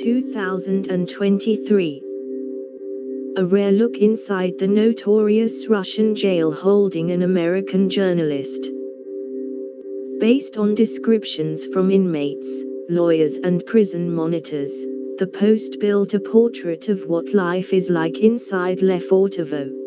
2023. A rare look inside the notorious Russian jail holding an American journalist. Based on descriptions from inmates, lawyers and prison monitors, the post built a portrait of what life is like inside Lefortovo.